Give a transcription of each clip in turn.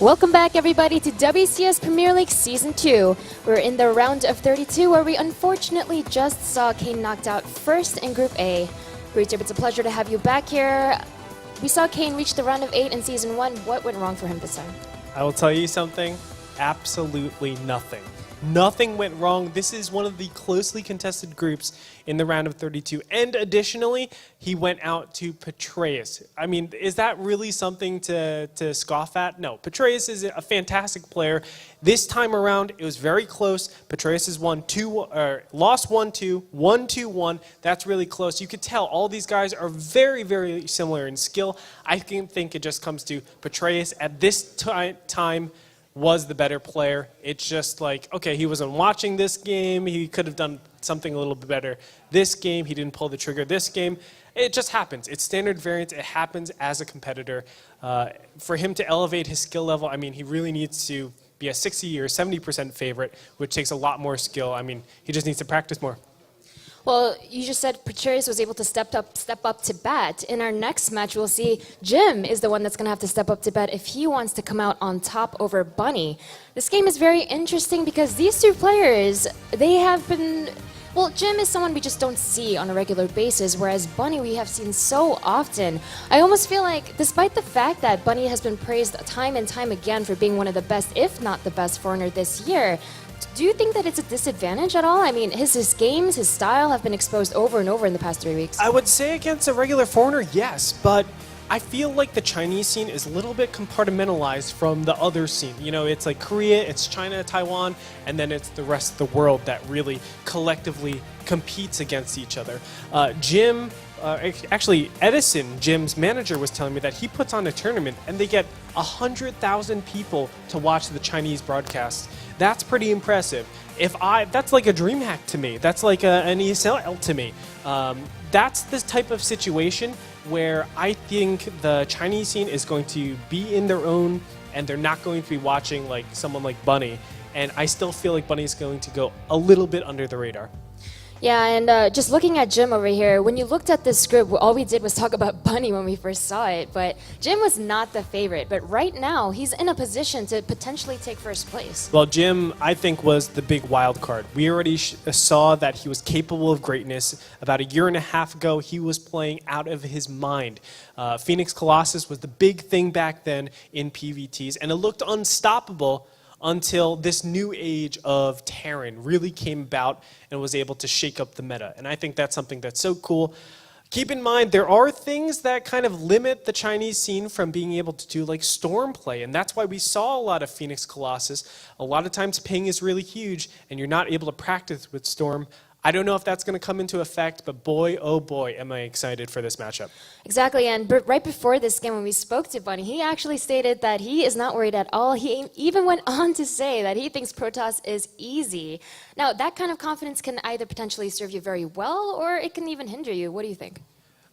Welcome back, everybody, to WCS Premier League Season 2. We're in the round of 32, where we unfortunately just saw Kane knocked out first in Group A. Richard, it's a pleasure to have you back here. We saw Kane reach the round of 8 in Season 1. What went wrong for him this time? I will tell you something. Absolutely nothing. Nothing went wrong. This is one of the closely contested groups in the round of 32. And additionally, he went out to Petraeus. I mean, is that really something to scoff at? No. Petraeus is a fantastic player. This time around, it was very close. Petraeus has lost 1-2, won 2-1. That's really close. You could tell all these guys are very, very similar in skill. I think it just comes to Petraeus at this time was the better player. It's just like, okay, he wasn't watching this game. He could have done something a little bit better this game. He didn't pull the trigger this game. It just happens. It's standard variance. It happens as a competitor. For him to elevate his skill level, I mean, he really needs to be a 60 or 70% favorite, which takes a lot more skill. I mean, he just needs to practice more. Well, you just said Petraeus was able to step up to bat. In our next match, we'll see Jim is the one that's going to have to step up to bat if he wants to come out on top over Bunny. This game is very interesting because these two players, they have been... Well, Jim is someone we just don't see on a regular basis, whereas Bunny we have seen so often. I almost feel like, despite the fact that Bunny has been praised time and time again for being one of the best, if not the best foreigner this year, do you think that it's a disadvantage at all? I mean, his games, his style have been exposed over and over in the past 3 weeks. I would say against a regular foreigner, yes, but I feel like the Chinese scene is a little bit compartmentalized from the other scene. You know, it's like Korea, it's China, Taiwan, and then it's the rest of the world that really collectively competes against each other. Actually, Edison, Jim's manager, was telling me that he puts on a tournament and they get 100,000 people to watch the Chinese broadcast. That's pretty impressive. That's like a dream hack to me. That's like an ESL to me. That's this type of situation where I think the Chinese scene is going to be in their own, and they're not going to be watching like someone like Bunny. And I still feel like Bunny is going to go a little bit under the radar. Yeah, and just looking at Jim over here, when you looked at this group, all we did was talk about Bunny when we first saw it, but Jim was not the favorite. But right now, he's in a position to potentially take first place. Well, Jim, I think, was the big wild card. We already saw that he was capable of greatness. About a year and a half ago, he was playing out of his mind. Phoenix Colossus was the big thing back then in PvTs, and it looked unstoppable until this new age of Terran really came about and was able to shake up the meta. And I think that's something that's so cool. Keep in mind, there are things that kind of limit the Chinese scene from being able to do like Storm play, and that's why we saw a lot of Phoenix Colossus. A lot of times ping is really huge, and you're not able to practice with Storm. I don't know if that's going to come into effect, but boy, oh boy, am I excited for this matchup. Exactly, and right before this game when we spoke to Bunny, he actually stated that he is not worried at all. He even went on to say that he thinks Protoss is easy. Now, that kind of confidence can either potentially serve you very well, or it can even hinder you. What do you think?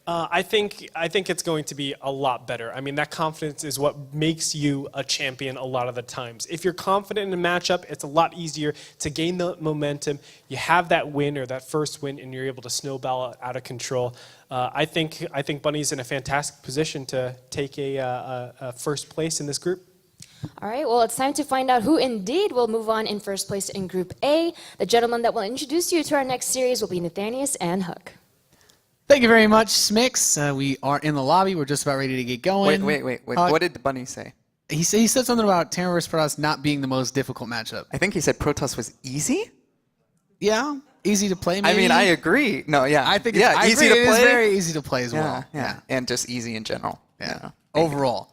I think it's going to be a lot better. I mean, that confidence is what makes you a champion a lot of the times. If you're confident in a matchup, it's a lot easier to gain the momentum. You have that win or that first win, and you're able to snowball it out of control. I think Bunny's in a fantastic position to take a first place in this group. All right, well, it's time to find out who indeed will move on in first place in Group A. The gentleman that will introduce you to our next series will be Nathanius and Hook. Thank you very much, Smix. We are in the lobby. We're just about ready to get going. Wait. What did the Bunny say? He said something about Terran vs. Protoss not being the most difficult matchup. I think he said Protoss was easy? Yeah, easy to play, maybe. I mean, I agree. No, yeah. I think easy to play. It is very easy to play as well. Yeah, and just easy in general. Yeah. Overall.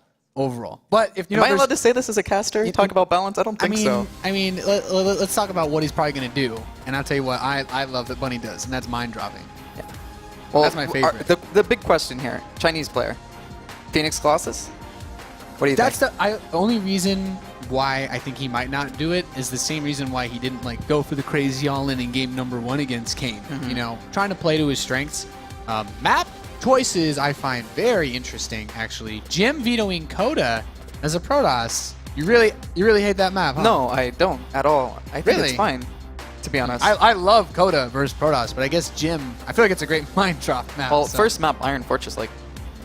But if Am I allowed to say this as a caster? Talk about balance? I don't think so. I mean, let's talk about what he's probably going to do. And I'll tell you what I love that Bunny does, and that's mind dropping. Yeah. Well, that's my favorite. The big question here, Chinese player, Phoenix Colossus. What do you think? The only reason why I think he might not do it is the same reason why he didn't like go for the crazy all-in in game number 1 against Kane. Mm-hmm. You know, trying to play to his strengths. Map choices I find very interesting, actually. Jim vetoing Coda as a Protoss. You really hate that map, huh? No, I don't at all. I think it's fine, to be honest. I love Coda versus Protoss, but I guess Jim, I feel like it's a great mind drop map. Well, first map, Iron Fortress, like...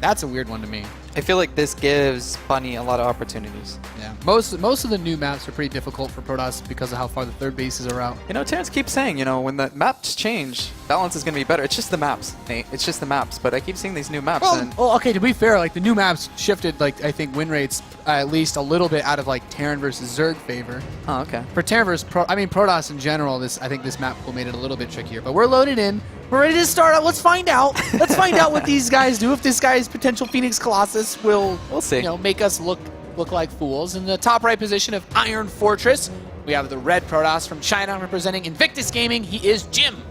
That's a weird one to me. I feel like this gives Bunny a lot of opportunities. Yeah. Most of the new maps are pretty difficult for Protoss because of how far the third bases are out. You know, Terrence keeps saying, you know, when the maps change, balance is going to be better. It's just the maps, Nate. It's just the maps. But I keep seeing these new maps. Well, okay, to be fair, like the new maps shifted, like I think win rates at least a little bit out of like Terran versus Zerg favor. Oh, okay. For Terran versus Protoss in general, I think this map pool made it a little bit trickier. But we're loaded in. We're ready to start out. Let's find out. Let's find out what these guys do. If this guy's potential Phoenix Colossus will, We'll see. You know, make us look like fools. In the top right position of Iron Fortress, we have the red Protoss from China representing Invictus Gaming. He is Jim.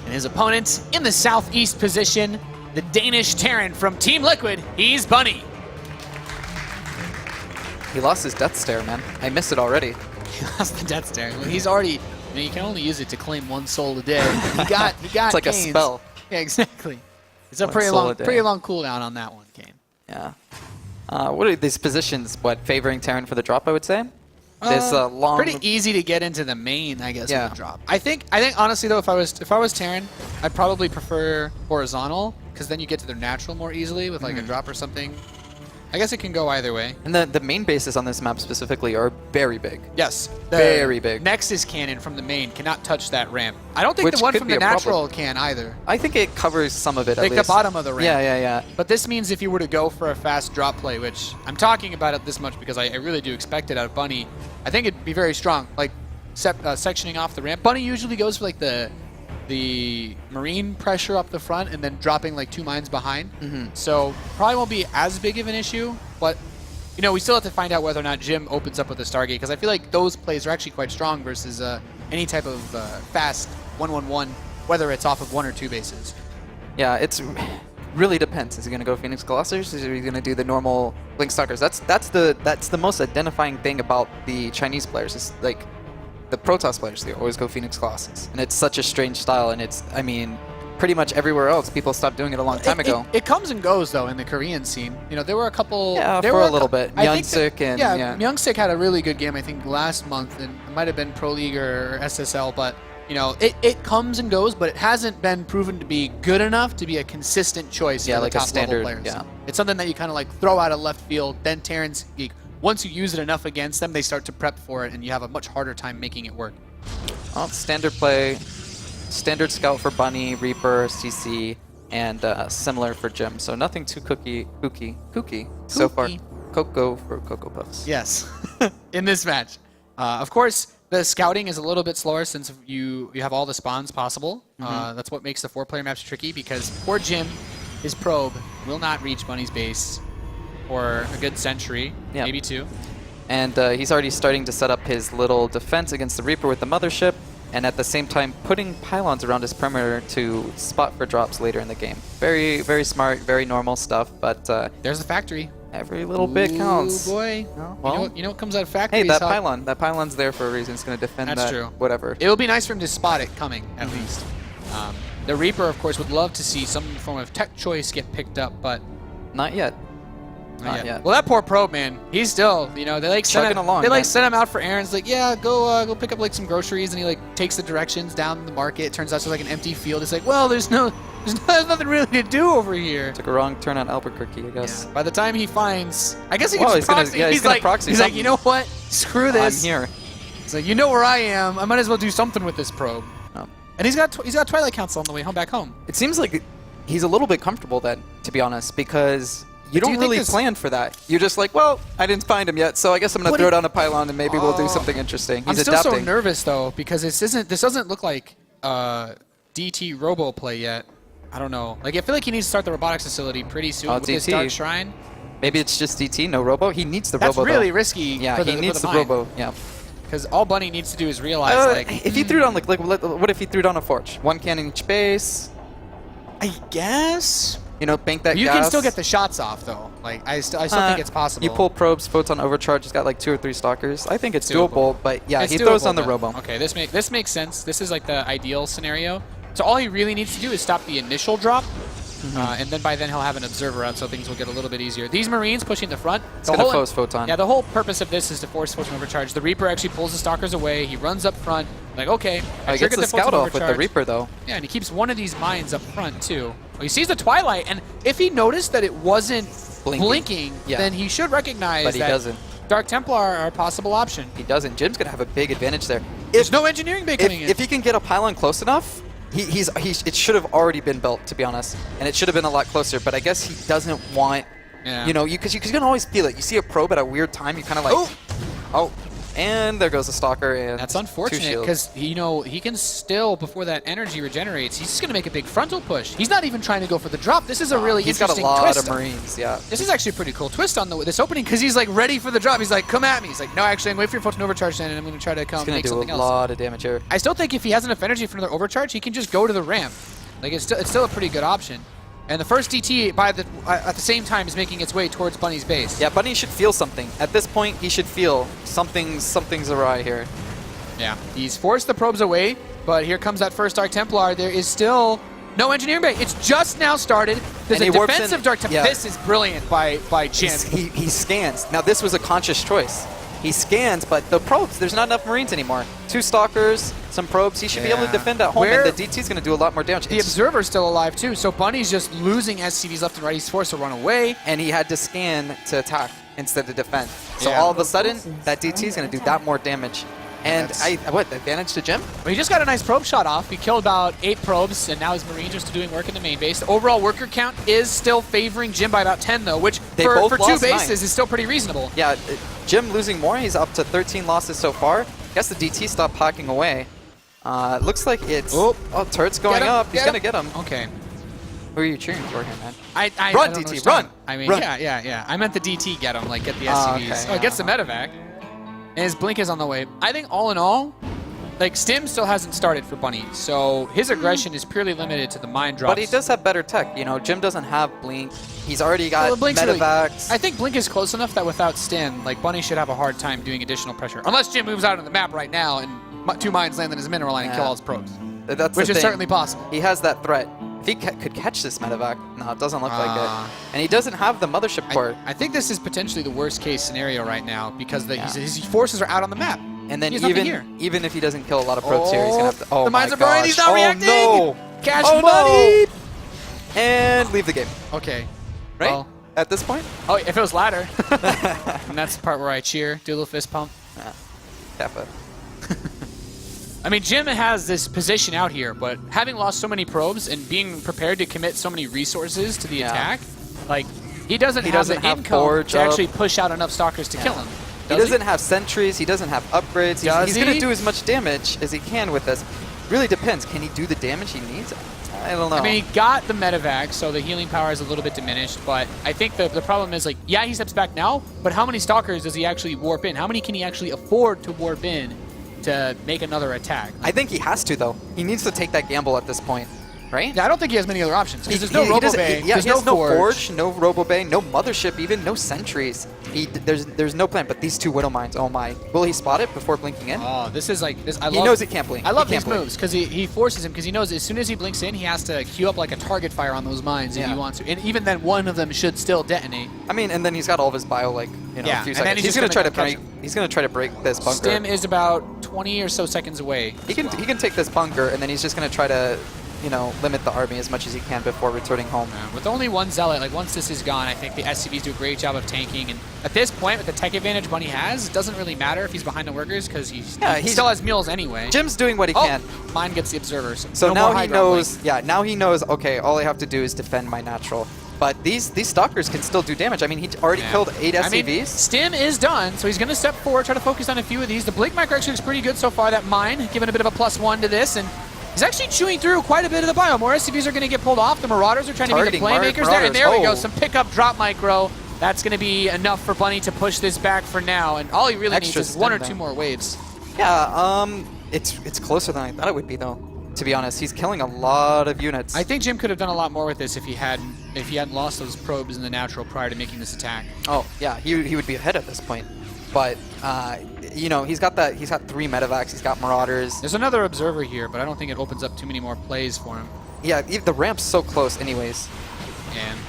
And his opponent in the southeast position, the Danish Terran from Team Liquid. He's Bunny. He lost his death stare, man. I missed it already. He lost the death stare. Well, he's already. I mean, you can only use it to claim 1 soul a day. He got. It's like Kane's. a spell. Yeah, exactly. It's a 1 pretty soul long, a day. cooldown on that one, Kane. Yeah. What are these positions? What, favoring Terran for the drop, I would say? This long... Pretty easy to get into the main, I guess, Yeah. with the drop. I think honestly though, if I was Terran, I'd probably prefer horizontal because then you get to their natural more easily with like a drop or something. I guess it can go either way. And the main bases on this map specifically are very big. Yes. Very big. Nexus cannon from the main cannot touch that ramp. I don't think Which the one could from be the a problem. natural can either. I think it covers some of it, at Like least. the bottom of the ramp. Yeah. But this means if you were to go for a fast drop play, which I'm talking about it this much because I really do expect it out of Bunny, I think it'd be very strong. Like sectioning off the ramp. Bunny usually goes for like the marine pressure up the front and then dropping like 2 mines behind. So probably won't be as big of an issue, but you know, we still have to find out whether or not Jim opens up with a Stargate because I feel like those plays are actually quite strong versus any type of fast 1-1-1, whether it's off of 1 or 2 bases. Yeah, it's really depends. Is he going to go Phoenix Colossus? Is he going to do the normal Blink Stalkers? That's the most identifying thing about the Chinese players. Is like the Protoss players, they always go Phoenix Colossus, and it's such a strange style. And it's, I mean, pretty much everywhere else, people stopped doing it a long time ago. It comes and goes though in the Korean scene. You know, there were a couple. Yeah, there for were a little bit. Myung-sik and yeah, Myung-sik had a really good game I think last month, and it might have been Pro League or SSL, but you know, it comes and goes, but it hasn't been proven to be good enough to be a consistent choice for like the a top standard, level players. yeah. It's something that you kind of like throw out of left field. Then Terrans, once you use it enough against them, they start to prep for it, and you have a much harder time making it work. Well, standard play, standard scout for Bunny, Reaper, CC, and similar for Jim. So nothing too kooky so far. Cocoa for Cocoa Puffs. Yes, in this match. Of course, the scouting is a little bit slower since you have all the spawns possible. That's what makes the 4-player maps tricky because poor Jim, his probe, will not reach Bunny's base for a good century, maybe 2. And he's already starting to set up his little defense against the Reaper with the mothership, and at the same time putting pylons around his perimeter to spot for drops later in the game. Very, very smart, very normal stuff, but There's the factory. every little bit counts. Oh boy. No? Well, You know what comes out of factory? hey, that pylon's there for a reason. It's going to defend That's that, true. whatever. It will be nice for him to spot it coming, at least. The Reaper, of course, would love to see some form of tech choice get picked up, but Not yet. not yet. Well, that poor probe, man. He's still, you know, they like Chugging along, They like man. send him out for errands. Like, yeah, go pick up like some groceries, and he like takes the directions down the market. It turns out it's like an empty field. It's like, well, there's nothing really to do over here. Took a wrong turn on Albuquerque, I guess. Yeah. By the time he finds, I guess he Well, can he's gonna- proxy. yeah, he's gonna like, proxy he's like, something. you know what? Screw this. I'm here. He's like, you know where I am. I might as well do something with this probe. Oh. And he's got Twilight Council on the way home back home. It seems like he's a little bit comfortable then, to be honest, because you But do don't you think really this- plan for that. You're just like, well, I didn't find him yet, so I guess I'm going What to throw do- down a pylon and maybe we'll do something interesting. I'm He's still adapting. so nervous though because this doesn't look like DT Robo play yet. I don't know. Like I feel like he needs to start the robotics facility pretty soon Oh, with his DT. Dark Shrine. Maybe it's just DT, no Robo. He needs the That's Robo, really though. risky. Yeah, for he needs the mine. Robo. Yeah. Because all Bunny needs to do is realize, like, if he threw down, like, what if he threw down a Forge? 1 cannon each base. I guess You know, bank that you gas. can still get the shots off though. Like I still think it's possible. You pull probes, photon overcharge. He's got like 2 or 3 stalkers. I think it's Doable. doable, but yeah, It's he throws doable, on the but- Robo. Okay, this makes sense. This is like the ideal scenario. So all he really needs to do is stop the initial drop, And then by then he'll have an observer out, so things will get a little bit easier. These Marines pushing the front. It's going to force Photon. Yeah, the whole purpose of this is to force Photon Overcharge. The Reaper actually pulls the Stalkers away. He runs up front. Like, okay, He gets the scout off with the Reaper, though. Yeah, and he keeps one of these mines up front, too. Well, he sees the Twilight, and if he noticed that it wasn't blinking then he should recognize but he that doesn't. Dark Templar are a possible option. He doesn't. Jim's going to have a big advantage there. There's no engineering bay coming in. If he can get a pylon close enough, it should have already been built, to be honest, and it should have been a lot closer. But I guess he doesn't want, you know, because you can always feel it. You see a probe at a weird time, you kind of like, oh, and there goes the Stalker. And that's unfortunate because he can still, before that energy regenerates, he's just going to make a big frontal push. He's not even trying to go for the drop. This is a really interesting twist. He's got a lot of Marines, yeah. This is actually a pretty cool twist on this opening because he's like ready for the drop. He's like, come at me. He's like, no, actually, I'm waiting for your Photon Overcharge then, and I'm going to try to come make something else. He's going to do a lot of damage here. I still think if he has enough energy for another overcharge, he can just go to the ramp. Like it's still a pretty good option. And the first DT at the same time is making its way towards Bunny's base. Yeah, Bunny should feel something. At this point, he should feel something's awry here. Yeah, he's forced the probes away, but here comes that first Dark Templar. There is still no engineering bay. It's just now started. There's a defensive Dark Templar. Yeah. This is brilliant by Jim. He scans. Now, this was a conscious choice. He scans, but the probes, there's not enough Marines anymore. 2 Stalkers, some probes. He should be able to defend at home, and the DT's going to do a lot more damage. The Observer's still alive, too, so Bunny's just losing SCVs left and right. He's forced to run away. And he had to scan to attack instead of defend. So all of a sudden, that DT is going to do that more damage. And advantage to Jim? Well, he just got a nice probe shot off. He killed about 8 probes, and now his Marines are still doing work in the main base. The overall worker count is still favoring Jim by about 10, though, which for 2 bases is still pretty reasonable. Yeah, Jim losing more. He's up to 13 losses so far. Guess the DT stopped hacking away. Looks like it's... Oh, turret's going up. He's going to get him. Okay. Who are you cheering for here, man? Run, DT, run! I mean, run. Yeah. I meant the DT get him, like get the SCVs. Okay. It gets the medevac. And his blink is on the way. I think all in all, like Stim still hasn't started for Bunny, so his aggression is purely limited to the mine drops. But he does have better tech. You know, Jim doesn't have blink. He's already got medevacs. I think blink is close enough that without Stim, like Bunny should have a hard time doing additional pressure. Unless Jim moves out on the map right now and 2 mines land in his mineral line and kill all his probes. Which is certainly possible. He has that threat. If he could catch this medevac, no, it doesn't look like it. And he doesn't have the mothership core. I think this is potentially the worst case scenario right now because his forces are out on the map. And then even if he doesn't kill a lot of probes here, he's going to have to... the mines are burning, he's not reacting! No. Cash money! No. And leave the game. Okay. Right? Well, at this point? Oh, if it was ladder. And that's the part where I cheer, do a little fist pump. Kappa. I mean, Jim has this position out here, but having lost so many probes and being prepared to commit so many resources to the attack, like, he doesn't have the income to actually push out enough Stalkers to kill him. He doesn't have sentries, he doesn't have upgrades. He's going to do as much damage as he can with this. Really depends. Can he do the damage he needs? I don't know. I mean, he got the medevac, so the healing power is a little bit diminished, but I think the problem is, like, yeah, he steps back now, but how many Stalkers does he actually warp in? How many can he actually afford to warp in to make another attack? I think he has to, though. He needs to take that gamble at this point, right? Yeah, I don't think he has many other options. Because there's no Robo-Bay, there's no Forge, no Robo-Bay, no Mothership even, no Sentries. There's no plan, but these 2 Widow Mines, oh my. Will he spot it before blinking in? Oh, this is like... He knows he can't blink. I love these moves, because he forces him, because he knows as soon as he blinks in, he has to queue up like a target fire on those mines if he wants to. And even then, one of them should still detonate. I mean, and then he's got all of his bio, like, a few seconds. He's going to try to break... He's going to try to break this bunker. Stim is about 20 or so seconds away. He can take this bunker, and then he's just going to try to, limit the army as much as he can before returning home. Yeah, with only 1 Zealot, like once this is gone, I think the SCVs do a great job of tanking. And at this point, with the tech advantage Bunny has, it doesn't really matter if he's behind the workers because he still has mules anyway. Jim's doing what he can. Mine gets the observers. So now he knows. Yeah, now he knows. Okay, all I have to do is defend my natural. But these Stalkers can still do damage. I mean, he already killed 8 SCVs. I mean, Stim is done, so he's going to step forward, try to focus on a few of these. The Blink Micro actually looks pretty good so far. That mine, giving a bit of a +1 to this, and he's actually chewing through quite a bit of the bio. More SCVs are going to get pulled off. The Marauders are trying to be the playmakers there, and there we go. Some pickup drop micro. That's going to be enough for Bunny to push this back for now, and all he really needs is 1 or 2 more waves. Yeah, it's closer than I thought it would be, though. To be honest, he's killing a lot of units. I think Jim could have done a lot more with this if he hadn't lost those probes in the natural prior to making this attack. Oh yeah, he would be ahead at this point. But he's got 3 medevacs. He's got Marauders. There's another observer here, but I don't think it opens up too many more plays for him. Yeah, the ramp's so close, anyways. And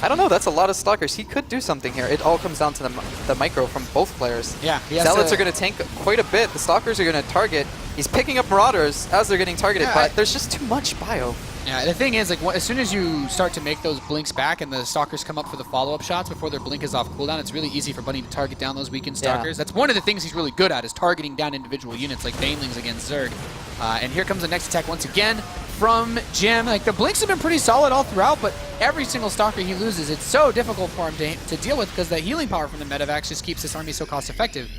I don't know. That's a lot of stalkers. He could do something here. It all comes down to the micro from both players. yeah, he has Zealots to- are going to tank quite a bit. The stalkers are going to target. He's picking up Marauders as they're getting targeted, Yeah, but there's just too much bio. Yeah, the thing is, like, as soon as you start to make those blinks back and the stalkers come up for the follow-up shots before their blink is off cooldown, it's really easy for Bunny to target down those weakened Yeah. stalkers. That's one of the things he's really good at, is targeting down individual units like Banelings against Zerg. And here comes the next attack once again from Jim. Like, the blinks have been pretty solid all throughout, but every single stalker he loses, it's so difficult for him to deal with because the healing power from the medevacs just keeps this army so cost-effective.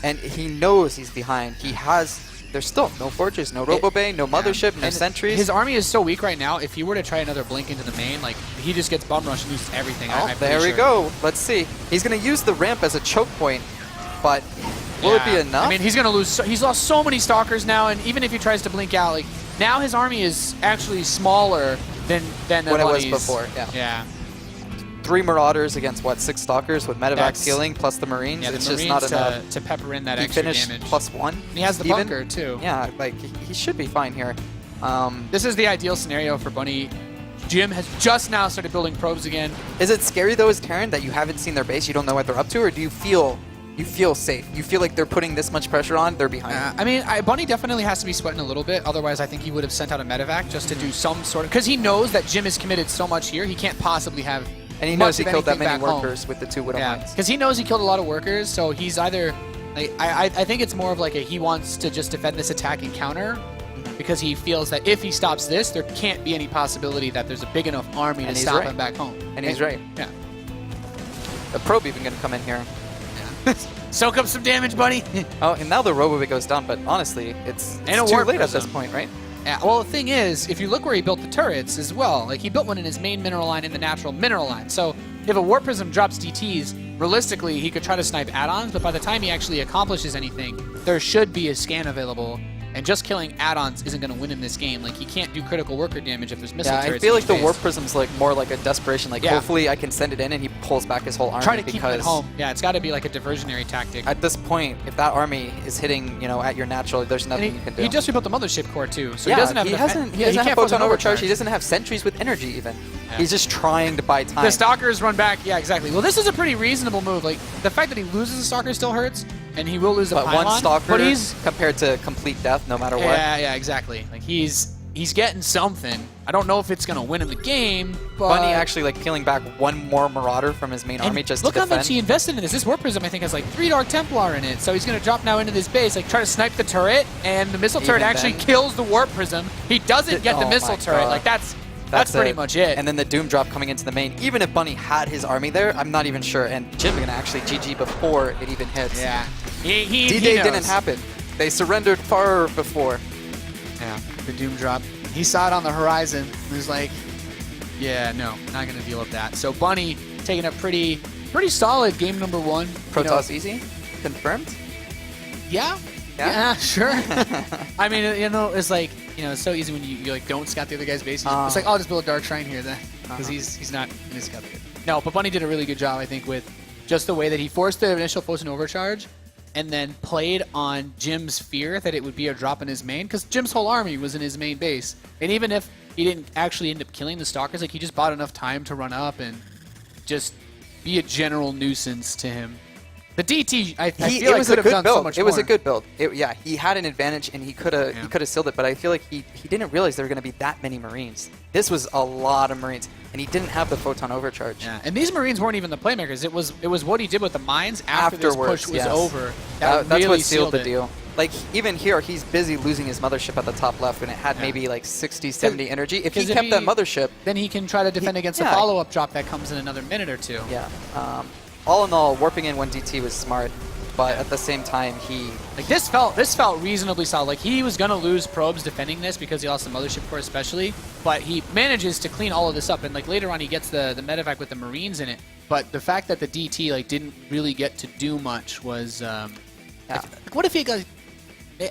And he knows he's behind. He has... There's still no fortress, no Robobay, no Mothership, no And sentries. His army is so weak right now, if he were to try another blink into the main, like, he just gets bum rush and loses everything. Oh, I'm there pretty we sure. go. Let's see. He's going to use the ramp as a choke point, but will it be Yeah. enough? I mean, he's going to lose. He's lost so many stalkers now, and even if he tries to blink out, like, now his army is actually smaller than when it was Bunny's. before, yeah. Yeah. 3 Marauders against, what, 6 Stalkers with Medevac That's- healing plus the Marines? Yeah, the it's Marines just not enough. to pepper in that He extra finished damage. +1. And he has the even. bunker, too. Yeah, like, he should be fine here. This is the ideal scenario for Bunny. Jim has just now started building probes again. Is it scary, though, as Terran, that you haven't seen their base, you don't know what they're up to, or do you feel safe? You feel like they're putting this much pressure on, they're behind? I mean, Bunny definitely has to be sweating a little bit. Otherwise, I think he would have sent out a medevac just to do some sort of... Because he knows that Jim is committed so much here, he can't possibly have And he much knows he of killed that anything many back home. workers with the 2 Widow Yeah, Mines. because he knows he killed a lot of workers, so he's either... Like, I think it's more of like he wants to just defend this attack and counter, because he feels that if he stops this, there can't be any possibility that there's a big enough army to And he's stop right. him back home. And he's right. Yeah. The probe even going to come in here. Soak up some damage, buddy. Oh, and now the Robobay goes down, but honestly, it's And a too Warp late at this Prism. point, right? Yeah, well, the thing is, if you look where he built the turrets as well, like he built one in his main mineral line in the natural mineral line. So if a Warp Prism drops DTs, realistically, he could try to snipe add-ons, but by the time he actually accomplishes anything, there should be a scan available. And just killing add-ons isn't going to win him this game. Like, he can't do critical worker damage if there's missile Yeah, turrets. I feel in like the his Warp base. Prism's like more like a desperation. Like, Yeah. hopefully I can send it in and he pulls back his whole army. Try to keep him because at home. Yeah, it's got to be like a diversionary tactic. at this point, if that army is hitting, you know, at your natural, there's And nothing you can do. he just rebuilt the mothership core too, so yeah, he doesn't have he enough. hasn't, he yeah, doesn't have can't photon overcharge. He doesn't have sentries with energy even. Yeah. He's just trying to buy time. The stalkers run back. Yeah, exactly. Well, this is a pretty reasonable move. Like, the fact that he loses a stalker still hurts, and he will lose a but pylon. one stalker but he's compared to complete death no matter what. yeah, exactly. Like he's getting something. I don't know if it's gonna win him the game, but Bunny actually like peeling back one more Marauder from his main and army just look to how defend. much he invested in this. This Warp Prism, I think, has like 3 Dark Templar in it. So he's gonna drop now into this base, like try to snipe the turret, and the missile turret Even actually then- kills the Warp Prism. He doesn't get the Oh missile my turret. God. Like that's pretty much it. And then the Doom drop coming into the main. Even if Bunny had his army there, I'm not even sure. And Jim gonna actually GG before it even hits. yeah, he D-Day knows. didn't happen. They surrendered far before. Yeah, the Doom drop. He saw it on the horizon. He was like, yeah, no, not going to deal with that. So Bunny taking a pretty solid game number 1. Protoss easy? Confirmed? Yeah. Yeah? Yeah, sure. I mean, you know, it's like, you know, it's so easy when you like don't scout the other guy's base. It's like, oh, I'll just build a Dark Shrine here then, because he's not going to scout it. No, but Bunny did a really good job, I think, with just the way that he forced the initial Photon Overcharge and then played on Jim's fear that it would be a drop in his main, because Jim's whole army was in his main base. And even if he didn't actually end up killing the Stalkers, like he just bought enough time to run up and just be a general nuisance to him. The DT, I feel like could have done so much more. It was a good build. Yeah, he had an advantage and he could have sealed it, but I feel like he didn't realize there were going to be that many Marines. This was a lot of Marines, and he didn't have the Photon Overcharge. Yeah, and these Marines weren't even the playmakers. It was what he did with the mines after this Afterwards, push was yes. over. That's really what sealed the it. deal. Like, even here, he's busy losing his mothership at the top left when it had maybe like 60, 70 energy. If he 'cause kept that mothership... then he can try to defend against a yeah. follow-up drop that comes in another minute or two. Yeah. All in all, warping in 1DT was smart, but at the same time, he... Like this felt reasonably solid. Like he was gonna lose probes defending this because he lost the mothership core especially, but he manages to clean all of this up. And like later on, he gets the medevac with the Marines in it. But the fact that the DT like didn't really get to do much was, like, what if he got?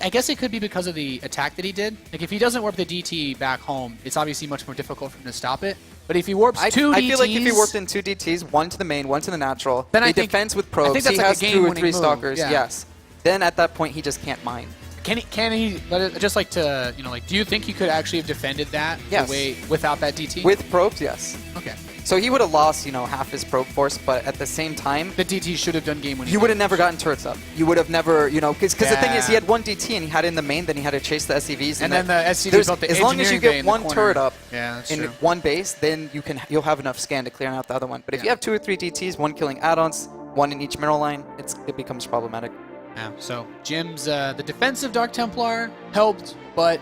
I guess it could be because of the attack that he did. Like if he doesn't warp the DT back home, it's obviously much more difficult for him to stop it. But if he warps two DTs, I feel like if he warped in 2 DTs, 1 to the main, 1 to the natural, Then he I think- defends with I probes, think that's he like a has 2 or game-winning 3 move, stalkers, yeah. yes. Then at that point, he just can't mine. Can he? Just like to, like, do you think he could actually have defended that Yes. the way without that DT? With probes, yes. Okay. So he would have lost, half his probe force, but at the same time, The DT should have done game winning. you would have never gotten turrets up. You would have never, because the thing is, he Yeah. had one DT and he had it in the main, then he had to chase the SCVs. And then the SCV there's- built the as long as you engineering bay get in the one corner. turret up Yeah, that's in true. one base, then you'll have enough scan to clear out the other one. But if Yeah. you have 2 or 3 DTs, one killing add-ons, one in each mineral line, it becomes problematic. Yeah, so Jim's the defensive Dark Templar helped, but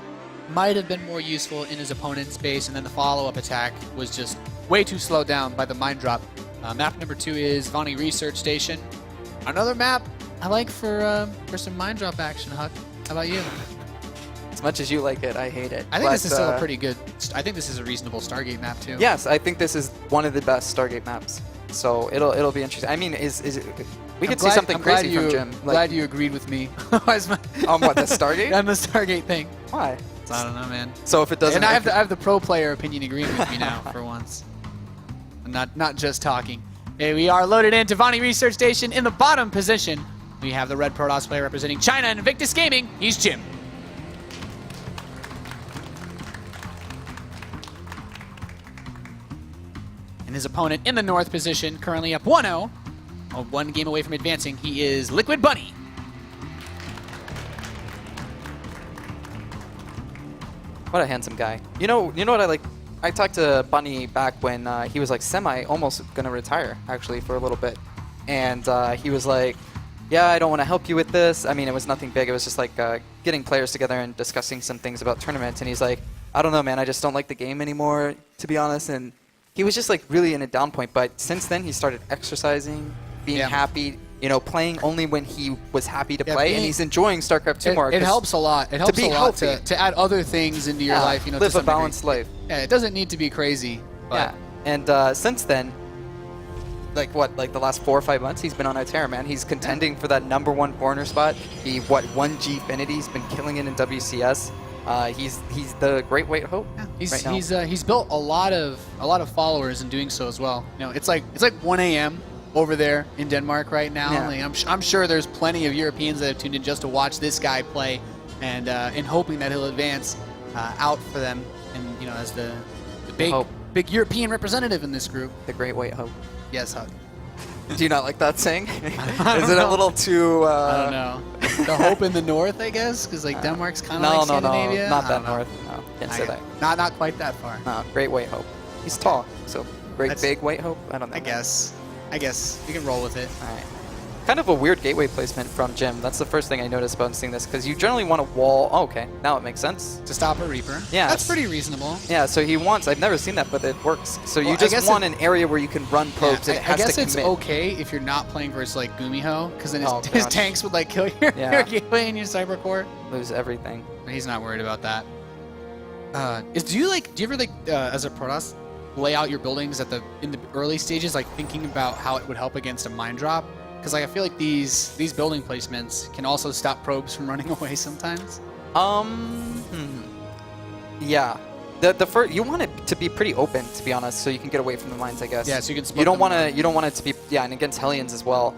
might have been more useful in his opponent's base, and then the follow-up attack was just way too slowed down by the mine drop. Map number 2 is Vonnie Research Station. Another map I like for some mine drop action, Huck. How about you? As much as you like it, I hate it. I think this But, is still a pretty good. I think this is a reasonable Stargate map too. Yes, I think this is one of the best Stargate maps. So it'll be interesting. I mean, is it? We could see something crazy from Jim. Glad you agreed with me. On what, the Stargate? On the Stargate thing. Why? I don't know, man. So if it doesn't, And I have the pro player opinion agreeing with me now for once. I'm not just talking. Hey, we are loaded into Vonnie Research Station in the bottom position. We have the red Protoss player representing China and Invictus Gaming. He's Jim. And his opponent in the north position, currently up 1-0. One game away from advancing. He is LiquidBunny. What a handsome guy. You know what I like? I talked to Bunny back when he was like almost gonna retire actually for a little bit, and he was like, "Yeah, I don't want to help you with this." I mean, it was nothing big. It was just like getting players together and discussing some things about tournaments. And he's like, "I don't know, man. I just don't like the game anymore, to be honest." And he was just like really in a down point. But since then, he started exercising, being happy. Playing only when he was happy to play, and he's enjoying StarCraft 2 more. It helps a lot. It helps be a lot healthy. to add other things into your life. live to a some degree. balanced life. Yeah, it doesn't need to be crazy. But Yeah, and since then, like the last 4 or 5 months, he's been on a tear, man. He's contending for that #1 foreigner spot. He 1G Finity. He's been killing it in WCS. He's the great white hope. he's right now. he's built a lot of followers in doing so as well. It's like 1 a.m. over there in Denmark right now. Yeah. Like, I'm sure there's plenty of Europeans that have tuned in just to watch this guy play, and hoping that he'll advance out for them, and as the big European representative in this group. The great white hope. Yes, Huck. Do you not like that saying? Is it a little too? I don't know. The hope in the north, I guess, because Denmark's kind of like No, Scandinavia. not I that don't know. north. No, can't say that. Not quite that far. No, great white hope. He's tall, so big white hope. I don't know. I guess we can roll with it. All right. Kind of a weird gateway placement from Jim. That's the first thing I noticed about seeing this, because you generally want a wall. Oh, okay, now it makes sense. To stop a Reaper. Yeah. That's pretty reasonable. Yeah, so he wants. I've never seen that, but it works. So Well, you I just guess want an area where you can run probes, and it I has guess to it's commit. okay if you're not playing versus like Gumiho, because then Oh, his gosh. tanks would kill your gateway and your cyber core. Lose everything. He's not worried about that. Do you ever as a Protoss lay out your buildings in the early stages, thinking about how it would help against a mine drop? Because I feel like these building placements can also stop probes from running away sometimes. Yeah. The first, you want it to be pretty open, to be honest, so you can get away from the mines, I guess. Yeah, so you can split You don't them want to. up. You don't want it to be. Yeah, and against Hellions as well.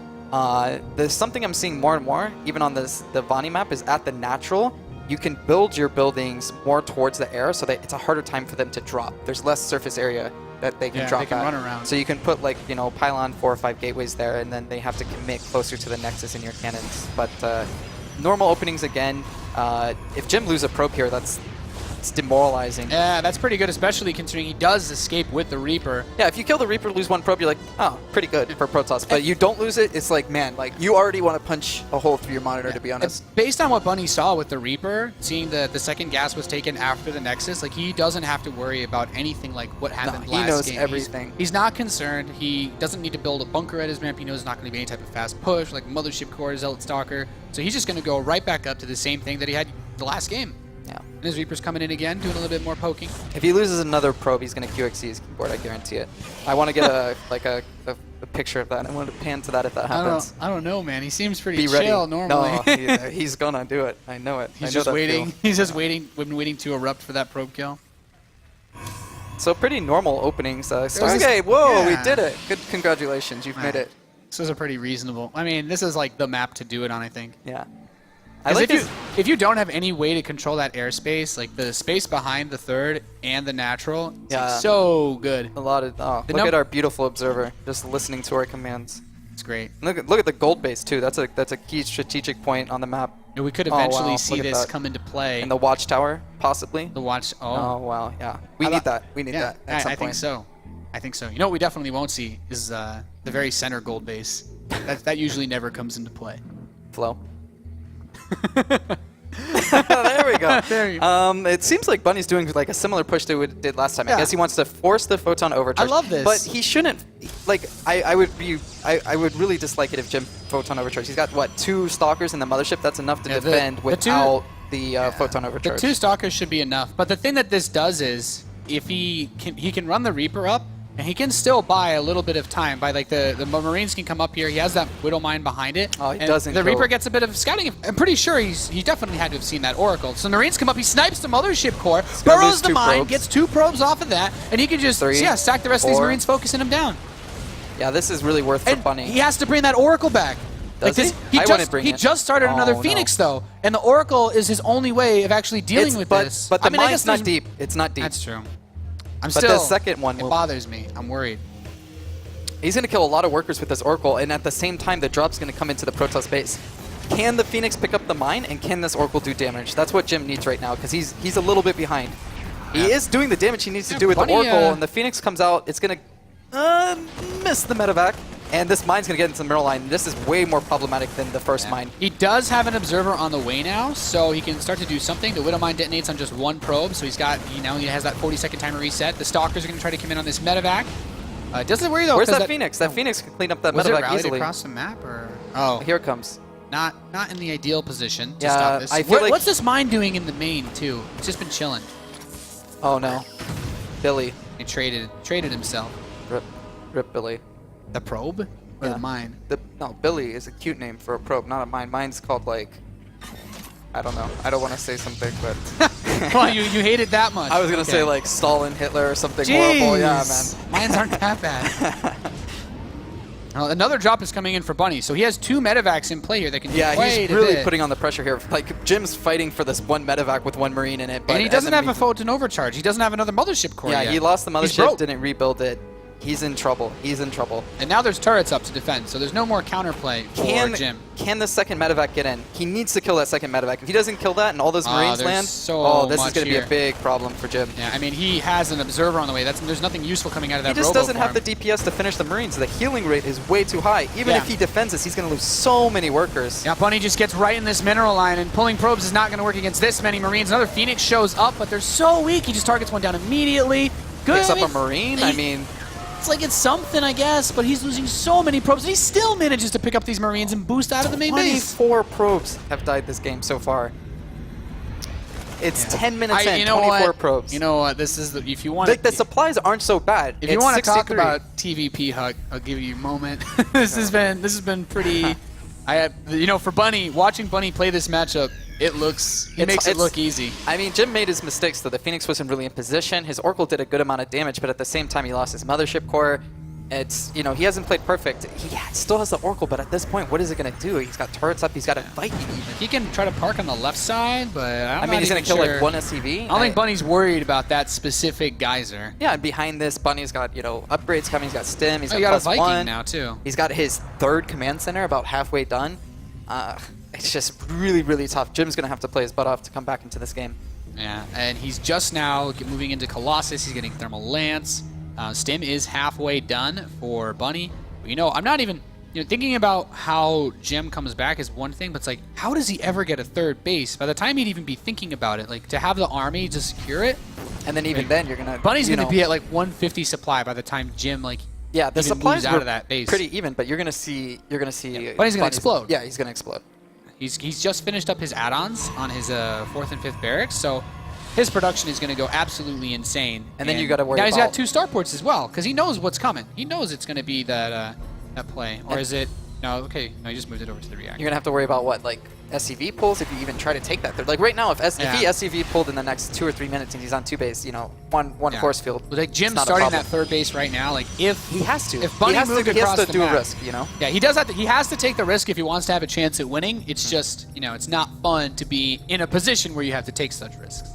There's something I'm seeing more and more, even on the Vonnie map, is at the natural. You can build your buildings more towards the air, so that it's a harder time for them to drop. There's less surface area that they can drop they can at. run around. So you can put pylon 4 or 5 gateways there, and then they have to commit closer to the nexus in your cannons. But normal openings again. If Jim loses a probe here, it's demoralizing. Yeah, that's pretty good, especially considering he does escape with the Reaper. Yeah, if you kill the Reaper, lose 1 probe, you're like, oh, pretty good for Protoss. But you don't lose it, it's like, man, you already want to punch a hole through your monitor, to be honest. Based on what Bunny saw with the Reaper, seeing that the second gas was taken after the Nexus, he doesn't have to worry about anything like what happened last game. he knows everything. He's not concerned. He doesn't need to build a bunker at his ramp. He knows there's not going to be any type of fast push, like Mothership Core, Zealot Stalker. So he's just going to go right back up to the same thing that he had the last game. Yeah. And his Reaper's coming in again, doing a little bit more poking. If he loses another probe, he's going to QXC his keyboard, I guarantee it. I want to get a picture of that. I want to pan to that if that happens. I don't know, man. He seems pretty Be ready. chill normally. No, he's going to do it. I know it. He's I know just that waiting. feel. He's just waiting. We've been waiting to erupt for that probe kill. So pretty normal openings. Stargate, whoa, we yeah. did it. Good, congratulations. You've made it. This is a pretty reasonable. I mean, this is the map to do it on, I think. Yeah. I like if you don't have any way to control that airspace, like the space behind the third and the natural, it's like so good. a lot of. Oh, look at our beautiful observer, just listening to our commands. It's great. Look at the gold base too. That's a key strategic point on the map. And we could eventually see this come into play. In the watchtower, possibly. The watch. Oh wow, yeah. We need that. We need that at some I point. think so. I think so. You know what we definitely won't see is the very center gold base. That usually never comes into play. Flow. There we go. There you go. It seems like Bunny's doing like a similar push to what he did last time. I guess he wants to force the photon overcharge. I love this. But he shouldn't. Like, I would really dislike it if Jim photon overcharge. He's got what, 2 stalkers in the mothership. That's enough to defend without the photon overcharge. The 2 stalkers should be enough. But the thing that this does is, if he can run the Reaper up, and he can still buy a little bit of time. By like the Marines can come up here. He has that Widow Mine behind it. Oh, he and doesn't. The Reaper gets a bit of scouting. I'm pretty sure he definitely had to have seen that Oracle. So the Marines come up. He snipes the Mothership Core, burrows the mine, probes. gets 2 probes off of that, and he can just 3, stack the rest of these 4. Marines, focusing him down. Yeah, this is really worth for And Bunny. he has to bring that Oracle back. Does like this, he? I wouldn't just bring he it. just started another Oh, Phoenix though, and the Oracle is his only way of actually dealing with this. But the I mean, I mine's guess not there's- deep. It's not deep. That's true. But the second one it will- bothers me. I'm worried. He's going to kill a lot of workers with this Oracle, and at the same time, the drop's going to come into the Protoss base. Can the Phoenix pick up the mine, and can this Oracle do damage? That's what Jim needs right now, because he's a little bit behind. He is doing the damage he needs to do with Bunny, the Oracle, and the Phoenix comes out. It's going to miss the medevac, and this mine's going to get into the middle line. This is way more problematic than the first mine. He does have an observer on the way now, so he can start to do something. The Widow Mine detonates on just 1 probe, so he has that 40-second timer reset. The Stalkers are going to try to come in on this medevac. Doesn't worry though. Where's that Phoenix? That Phoenix can clean up that Was it medevac rallied easily. across the map, or Here it comes. not in the ideal position to Yeah, stop this? I feel like- What's this mine doing in the main too? It's just been chilling. Oh no. Billy. He traded himself. Rip Billy. The probe or the mine? No, Billy is a cute name for a probe, not a mine. Mine's called like, I don't know. I don't want to say something, but Well, you hate it that much. I was gonna Okay. say like Stalin, Hitler, or something horrible. Yeah, man. Jeez. Mines aren't that bad. Another drop is coming in for Bunny, so he has 2 medevacs in play here that can do Yeah, quite he's a really bit. putting on the pressure here. Like Jim's fighting for this 1 medevac with 1 Marine in it, but And he doesn't have a photon overcharge. He doesn't have another Mothership core Yeah, yet. he lost the He's mothership, broke. didn't rebuild it. He's in trouble. He's in trouble. And now there's turrets up to defend, so there's no more counterplay for Jim. Can the second medevac get in? He needs to kill that second medevac. If he doesn't kill that and all those Marines there's land, so this is much going to be here. a big problem for Jim. Yeah, I mean, he has an observer on the way. There's nothing useful coming out of that He just robo doesn't have farm. the DPS to finish the Marines. The healing rate is way too high. Even if he defends this, he's going to lose so many workers. Yeah, Bunny just gets right in this mineral line, and pulling probes is not going to work against this many Marines. Another Phoenix shows up, but they're so weak. He just targets one down immediately. Good. Picks up a Marine. I mean, it's like it's something, I guess, but he's losing so many probes, and he still manages to pick up these Marines and boost out of the main base. 24 probes have died this game so far. It's 10 minutes in, you know 24 what? probes. You know what? This is if you want Like, the supplies aren't so bad. If you want to talk about TVP Hug, I'll give you a moment. this has been pretty. For Bunny, watching Bunny play this matchup, he makes it look easy. I mean, Jim made his mistakes, though. The Phoenix wasn't really in position. His Oracle did a good amount of damage, but at the same time, he lost his Mothership Core. It's, he hasn't played perfect. He still has the Oracle, but at this point, what is it going to do? He's got turrets up. He's got a Viking even. He can try to park on the left side, but he's going to kill like 1 SCV. I don't think Bunny's worried about that specific geyser. Yeah, and behind this, Bunny's got, upgrades coming. He's got stim. He's He got a got Viking +1. now, too. He's got his 3rd command center about halfway done. It's just really, really tough. Jim's going to have to play his butt off to come back into this game. Yeah, and he's just now moving into Colossus. He's getting Thermal Lance. Stim is halfway done for Bunny. But, I'm not even thinking about how Jim comes back is one thing, but it's like, how does he ever get a 3rd base? By the time he'd even be thinking about it, like to have the army to secure it. And then even then, you're going to... Bunny's going to be at like 150 supply by the time Jim yeah, the even supplies moves out of that base. pretty even, but you're going to see... Bunny's going to explode. Yeah, he's going to explode. He's just finished up his add-ons on his 4th and 5th barracks, so his production is going to go absolutely insane. And then you got to worry now about... he's got 2 starports as well, because he knows what's coming. He knows it's going to be that play. Or is it No, okay. No, he just moved it over to the reactor. You're gonna have to worry about what, like SCV pulls if you even try to take that third. Like right now, if he SCV pulled in the next 2 or 3 minutes and he's on 2 base, you know, one force field. Well, like Jim's it's not a starting problem. that third base right now. Like if He has to. If Bunny moved he across has to the do map, a risk, you know. Yeah, he does have to. He has to take the risk if he wants to have a chance at winning. It's just, you know, it's not fun to be in a position where you have to take such risks.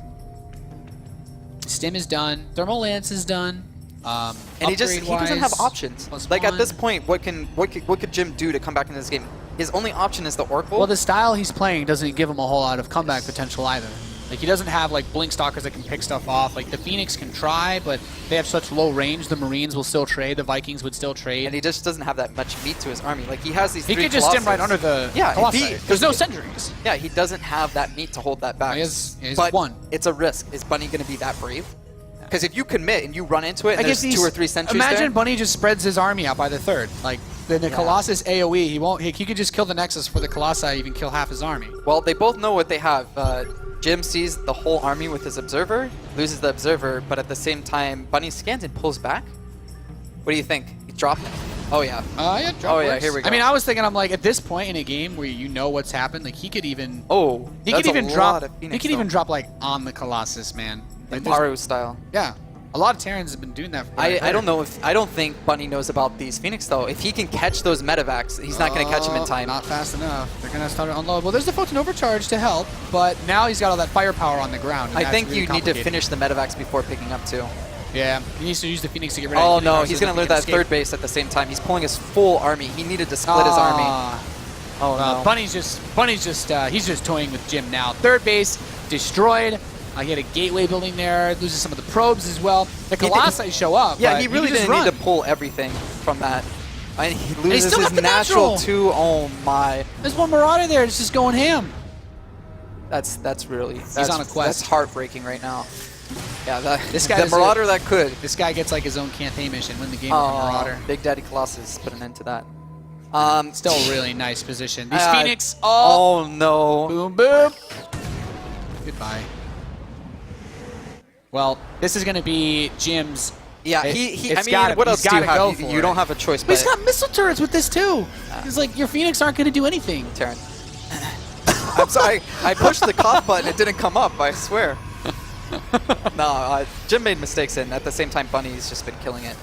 Stim is done. Thermal Lance is done. And he doesn't have options. Like at this point, what could Jim do to come back into this game? His only option is the Oracle. Well, the style he's playing doesn't give him a whole lot of comeback potential either. Like he doesn't have like Blink Stalkers that can pick stuff off. Like the Phoenix can try, but they have such low range. The Marines will still trade. The Vikings would still trade. And he just doesn't have that much meat to his army. Like he has these. He 3 could just Colossus. stim right under the Colossi. There's no sentries. Yeah, he doesn't have that meat to hold that back. He has but one. It's a risk. Is Bunny going to be that brave? Because if you commit and you run into it, and there's 2 or 3 sentries Imagine there, Bunny just spreads his army out by the third. Like the Colossus AOE, he won't. He could just kill the Nexus for the Colossi, even kill half his army. Well, they both know what they have. Jim sees the whole army with his observer, loses the observer, but at the same time, Bunny scans and pulls back. What do you think? He dropped it. Oh yeah. Yeah. Drop Oh yeah. works. Here we go. I mean, I was thinking, I'm like, at this point in a game where you know what's happened, like he could even. Oh. He could even drop. He Phoenix, could even drop like on the Colossus, man. Like, Maru style. yeah. A lot of Terrans have been doing that. For I don't know if I don't think Bunny knows about these Phoenix though. If he can catch those medevacs, he's not going to catch them in time. Not fast enough. They're going to start to unload. Well, there's the Photon Overcharge to help, but now he's got all that firepower on the ground. I think you need to finish the medevacs before picking up too. Yeah, he needs to use the Phoenix to get rid of. Oh anything no, else he's so going to he lose can that escape. third base at the same time. He's pulling his full army. He needed to split his army. Oh no. Bunny's just he's just toying with Jim now. Third base destroyed. He had a gateway building there. Loses some of the probes as well. The Colossi show up. Yeah, but he really can just didn't need run. to pull everything from that. And he loses still his got the natural natural. 2. Oh my. There's one Marauder there. It's just going ham. That's really on a quest. That's heartbreaking right now. Yeah, This guy the Marauder that could. This guy gets like his own Canthamish and win the game with a Marauder. Big Daddy Colossus put an end to that. Still a really nice position. These Uh, Phoenix. Oh no. Boom, boom. Goodbye. Well, this is going to be Jim's. Yeah, I it's mean, gotta- what he's else do you gotta have? go You, for you don't it. have a choice. But he's got missile turrets with this too. It's like your Phoenix aren't going to do anything. Terran. I'm sorry. I pushed the cough button. It didn't come up. I swear. No, Jim made mistakes, and at the same time, Bunny's just been killing it.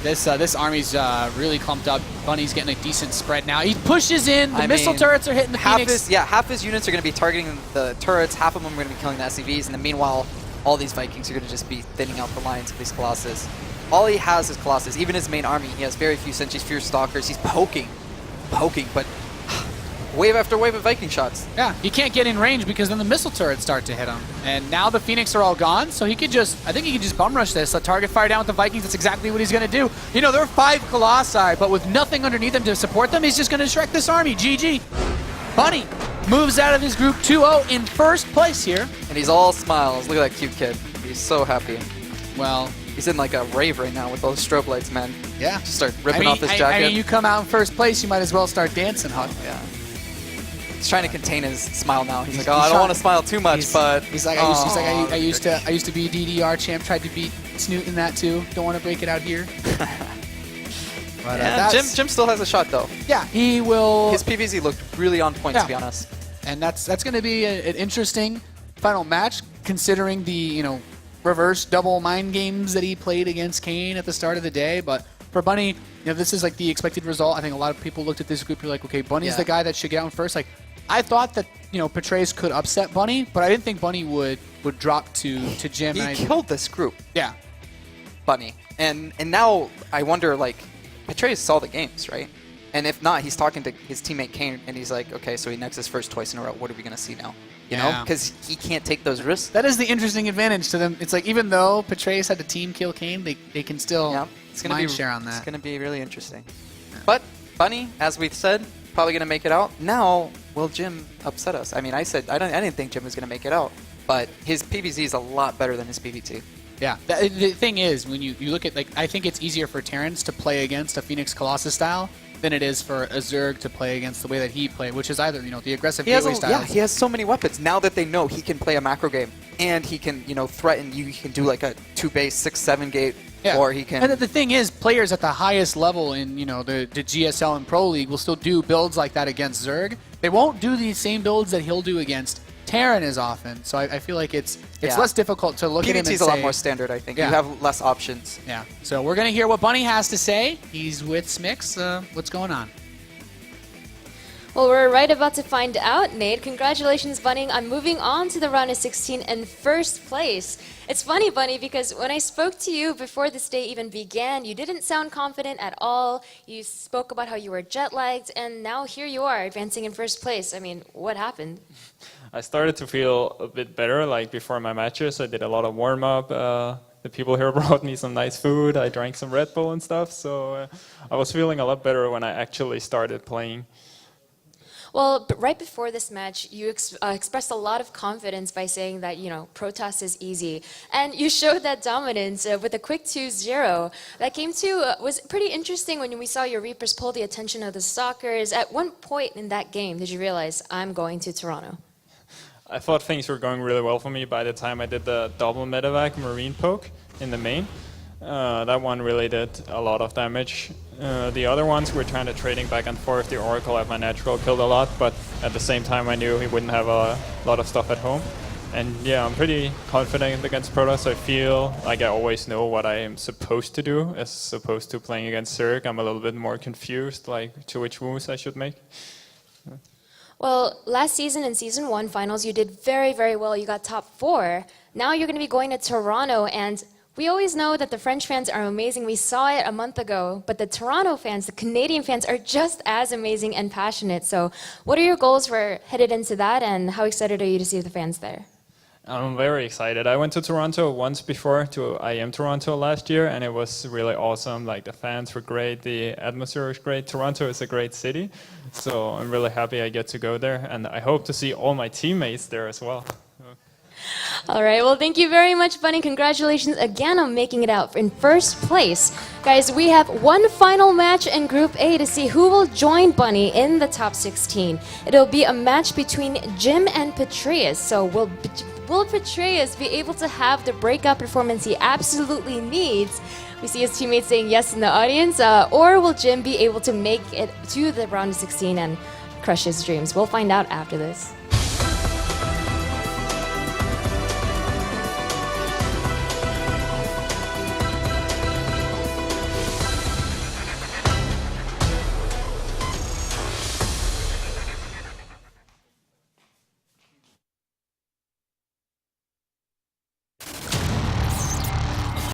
Yeah, this army's really clumped up. Bunny's getting a decent spread now. He pushes in. The I missile mean, turrets are hitting the Phoenix. Half his units are going to be targeting the turrets. Half of them are going to be killing the SCVs, and then meanwhile, all these Vikings are going to just be thinning out the lines of these Colossus. All he has is Colossus. Even his main army, he has very few sentries, few stalkers. He's poking, but wave after wave of Viking shots. Yeah, he can't get in range because then the missile turrets start to hit him. And now the Phoenix are all gone, so I think he can just bum rush this. Let target fire down with the Vikings. That's exactly what he's going to do. You know, there are 5 Colossi, but with nothing underneath them to support them, he's just going to Shrek this army. GG. Bunny moves out of his group 2-0 in first place here. And he's all smiles. Look at that cute kid. He's so happy. Well, He's in like a rave right now with those strobe lights, man. yeah. Just start ripping off his jacket. I mean, you come out in first place, you might as well start dancing, Huck. Yeah. He's trying to contain his smile now. He's like, He's oh, I don't trying- want to smile too much, but he's like, I used to be DDR champ, tried to beat Snoot in that too. Don't want to break it out here. But, yeah, Jim still has a shot though. Yeah, he will. His PvZ looked really on point, Yeah. to be honest. And that's going to be an interesting final match, considering the reverse double mind games that he played against Kane at the start of the day. But for Bunny, this is like the expected result. I think a lot of people looked at this group. You're like, okay, Bunny's the guy that should get out first. Like, I thought that Petraeus could upset Bunny, but I didn't think Bunny would drop to Jim. He killed this group, Yeah. Bunny. And now I wonder, like, Petraeus saw the games, right? And if not, he's talking to his teammate Kane, and he's like, okay, so he nexus first twice in a row. What are we going to see now? You know? Yeah. Because he can't take those risks. That is the interesting advantage to them. It's like, even though Petraeus had the team kill Kane, they can still It's gonna mind be share on It's that. going to be really interesting. But Bunny, as we've said, probably going to make it out. Now, will Jim upset us? I mean, I didn't think Jim was going to make it out, but his PvZ is a lot better than his PvT. Yeah, the thing is, when you look at, like, I think it's easier for Terrans to play against a Phoenix Colossus style than it is for a Zerg to play against the way that he played, which is either, the aggressive gateway style. Yeah, he has so many weapons. Now that they know he can play a macro game, and he can, threaten you, he can do like a 2-base, 6-7 gate or he can. And the thing is, players at the highest level in the GSL and Pro League will still do builds like that against Zerg. They won't do these same builds that he'll do against Terran as often. So I feel like it's less difficult to look at him and say. PvZ is a lot more standard, I think. Yeah. You have less options. Yeah. So we're gonna hear what Bunny has to say. He's with Smix. What's going on? Well, we're right about to find out, Nate. Congratulations, Bunny, on moving on to the round of 16 in first place. It's funny, Bunny, because when I spoke to you before this day even began, you didn't sound confident at all. You spoke about how you were jet-lagged, and now here you are, advancing in first place. I mean, what happened? I started to feel a bit better, like before my matches. I did a lot of warm-up. The people here brought me some nice food. I drank some Red Bull and stuff, so I was feeling a lot better when I actually started playing. Well, but right before this match, you expressed a lot of confidence by saying that, Protoss is easy. And you showed that dominance with a quick 2-0. That game 2 was pretty interesting when we saw your Reapers pull the attention of the Stalkers. At one point in that game, did you realize, I'm going to Toronto? I thought things were going really well for me by the time I did the double medevac Marine poke in the main. That one really did a lot of damage. The other ones were trying to trading back and forth. The Oracle at my natural killed a lot, but at the same time I knew he wouldn't have a lot of stuff at home. And yeah, I'm pretty confident against Protoss. I feel like I always know what I am supposed to do as opposed to playing against Zerg. I'm a little bit more confused, like to which moves I should make. Well, last season in Season 1 finals, you did very, very well. You got top 4. Now you're going to be going to Toronto, and we always know that the French fans are amazing. We saw it a month ago, but the Toronto fans, the Canadian fans, are just as amazing and passionate. So what are your goals for headed into that, and how excited are you to see the fans there? I'm very excited. I went to Toronto once before, to IM Toronto last year, and it was really awesome. Like, the fans were great, the atmosphere was great. Toronto is a great city, so I'm really happy I get to go there, and I hope to see all my teammates there as well. All right, well, thank you very much, Bunny. Congratulations again on making it out in first place. Guys, we have one final match in Group A to see who will join Bunny in the top 16. It'll be a match between Jim and Patreus. So will Patreus be able to have the breakout performance he absolutely needs? We see his teammates saying yes in the audience. Or will Jim be able to make it to the round of 16 and crush his dreams? We'll find out after this.